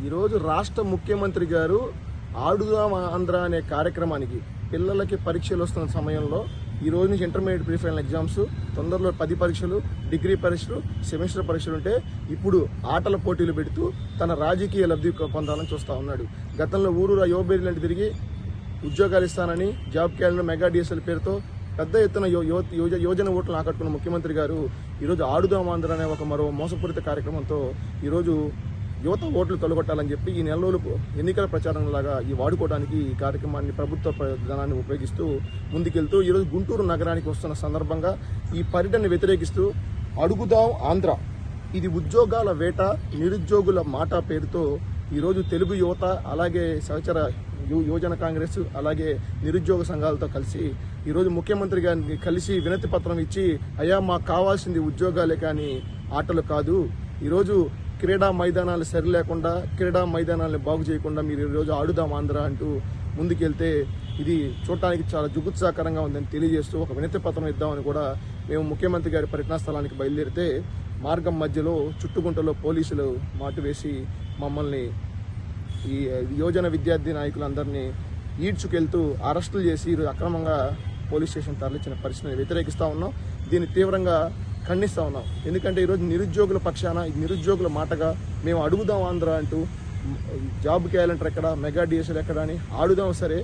ఈరోజు రాష్ట్ర ముఖ్యమంత్రి గారు ఆడుదాం ఆంధ్ర అనే కార్యక్రమానికి పిల్లలకి పరీక్షలు వస్తున్న సమయంలో ఈ రోజు నుంచి ఇంటర్మీడియట్ ప్రీ ఫైనల్ ఎగ్జామ్స్, తొందరలో 10 పరీక్షలు, డిగ్రీ పరీక్షలు, సెమిస్టర్ పరీక్షలు ఉంటే ఇప్పుడు ఆటల పోటీలు పెడుతూ తన రాజకీయ లబ్ధి పొందాలని చూస్తూ ఉన్నాడు. గతంలో ఊరూరా యువబేరి లాంటి తిరిగి ఉద్యోగాలు ఇస్తానని జాబ్ క్యాలెండర్ మెగా డిఎస్ఎల్ పేరుతో పెద్ద ఎత్తున యోజన ఓట్లను ఆకట్టుకున్న ముఖ్యమంత్రి గారు ఈరోజు ఆడుదాం ఆంధ్ర అనే ఒక మరో మోసపూరిత కార్యక్రమంతో ఈరోజు యువత ఓట్లు తొలగొట్టాలని చెప్పి ఈ నెల రోజులు ఎన్నికల ప్రచారం లాగా ఈ వాడుకోవడానికి ఈ కార్యక్రమాన్ని ప్రభుత్వ ధనాన్ని ఉపయోగిస్తూ ముందుకెళ్తూ ఈరోజు గుంటూరు నగరానికి వస్తున్న సందర్భంగా ఈ పర్యటనను వ్యతిరేకిస్తూ అడుగుదాం ఆంధ్ర, ఇది ఉద్యోగాల వేట, నిరుద్యోగుల మాట పేరుతో ఈరోజు తెలుగు యువత అలాగే సహచర యువజన కాంగ్రెస్ అలాగే నిరుద్యోగ సంఘాలతో కలిసి ఈరోజు ముఖ్యమంత్రి గారిని కలిసి వినతి పత్రం ఇచ్చి, అయ్యా మాకు కావాల్సింది ఉద్యోగాలే కానీ ఆటలు కాదు, ఈరోజు క్రీడా మైదానాలు సరి లేకుండా క్రీడా మైదానాలను బాగు చేయకుండా మీరు ఈరోజు ఆడుదాం ఆంధ్ర అంటూ ముందుకెళ్తే ఇది చూడటానికి చాలా జుగుత్సాకరంగా ఉందని తెలియజేస్తూ ఒక వినతి పత్రం ఇద్దామని కూడా మేము ముఖ్యమంత్రి గారి పర్యటనా స్థలానికి బయలుదేరితే మార్గం మధ్యలో చుట్టుగుంటలో పోలీసులు మాటు వేసి మమ్మల్ని ఈ యువజన విద్యార్థి నాయకులందరినీ ఈడ్చుకెళ్తూ అరెస్టులు చేసి అక్రమంగా పోలీస్ స్టేషన్ తరలించిన పరిస్థితిని వ్యతిరేకిస్తూ ఉన్నాం. దీన్ని తీవ్రంగా ఖండిస్తూ ఉన్నాం. ఎందుకంటే ఈరోజు నిరుద్యోగుల పక్షాన, నిరుద్యోగుల మాటగా మేము అడుగుదాం ఆంధ్ర అంటూ జాబ్ క్యాలెండర్ ఎక్కడ, మెగా డిఎస్ఎల్ ఎక్కడ అని, ఆడుదాం సరే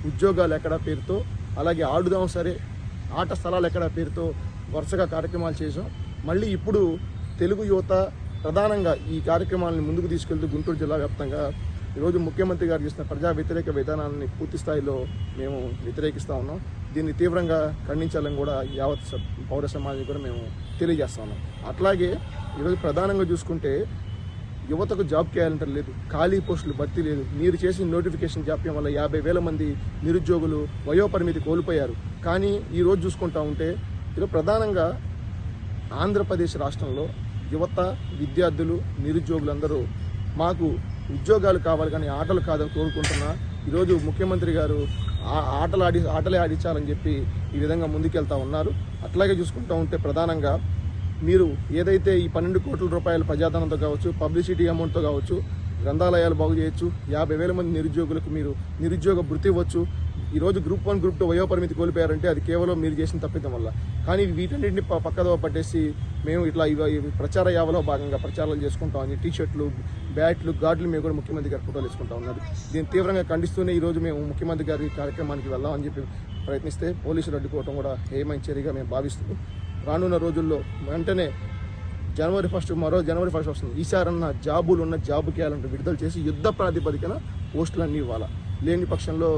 ఉద్యోగాలు ఎక్కడ పేరుతో, అలాగే ఆడుదాం సరే ఆట స్థలాలు ఎక్కడ పేరుతో వరుసగా కార్యక్రమాలు చేసాం. మళ్ళీ ఇప్పుడు తెలుగు యువత ప్రధానంగా ఈ కార్యక్రమాలను ముందుకు తీసుకెళ్తూ గుంటూరు జిల్లా వ్యాప్తంగా ఈరోజు ముఖ్యమంత్రి గారు చేసిన ప్రజా వ్యతిరేక విధానాన్ని పూర్తి స్థాయిలో మేము వ్యతిరేకిస్తూ ఉన్నాం. దీన్ని తీవ్రంగా ఖండించాలని కూడా యావత్ పౌర సమాజం కూడా మేము తెలియజేస్తా ఉన్నాం. అట్లాగే ఈరోజు ప్రధానంగా చూసుకుంటే యువతకు జాబ్ క్యాలెండర్ లేదు, ఖాళీ పోస్టులు భర్తీ లేదు. మీరు చేసిన నోటిఫికేషన్ జాప్యం వల్ల 50,000 మంది నిరుద్యోగులు వయోపరిమితి కోల్పోయారు. కానీ ఈరోజు చూసుకుంటా ఉంటే ఈరోజు ప్రధానంగా ఆంధ్రప్రదేశ్ రాష్ట్రంలో యువత, విద్యార్థులు, నిరుద్యోగులందరూ మాకు ఉద్యోగాలు కావాలి కానీ ఆటలు కాదని కోరుకుంటున్నా. ఈరోజు ముఖ్యమంత్రి గారు ఆటలే ఆడించాలని చెప్పి ఈ విధంగా ముందుకెళ్తా ఉన్నారు. అట్లాగే చూసుకుంటూ ఉంటే ప్రధానంగా మీరు ఏదైతే ఈ 12 కోట్ల రూపాయల ప్రజాధనంతో కావచ్చు, పబ్లిసిటీ అమౌంట్తో కావచ్చు, గ్రంథాలయాలు బాగు చేయొచ్చు, 50,000 మంది నిరుద్యోగులకు మీరు నిరుద్యోగ భృతి ఇవ్వచ్చు. ఈరోజు గ్రూప్ 1, గ్రూప్ 2 వయోపరిమితి కోల్పోయారంటే అది కేవలం మీరు చేసిన తప్పిదం వల్ల. కానీ వీటన్నింటినీ పక్కదో పట్టేసి మేము ఇట్లా ప్రచార యావలో భాగంగా ప్రచారాలు చేసుకుంటామని టీషర్ట్లు, బ్యాట్లు, గార్డులు మేము కూడా ముఖ్యమంత్రి గారి ఫోటోలు వేసుకుంటా ఉన్నారు. దీన్ని తీవ్రంగా ఖండిస్తూనే ఈరోజు మేము ముఖ్యమంత్రి గారి కార్యక్రమానికి వెళ్దామని చెప్పి ప్రయత్నిస్తే పోలీసులు అడ్డుకోవడం కూడా హేయమైన చర్యగా మేము భావిస్తూ రానున్న రోజుల్లో వెంటనే జనవరి 1 వస్తుంది. ఈసారన్న జాబులున్న జాబ్ క్యాలెండర్ విడుదల చేసి యుద్ధ ప్రాతిపదికన పోస్టులన్నీ ఇవ్వాలా. లేని పక్షంలో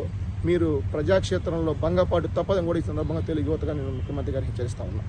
మీరు ప్రజాక్షేత్రంలో భంగపాటు తప్పదని కూడా ఈ సందర్భంగా తెలుగు యువతగా నేను ముఖ్యమంత్రి గారికి హెచ్చరిస్తా ఉన్నా.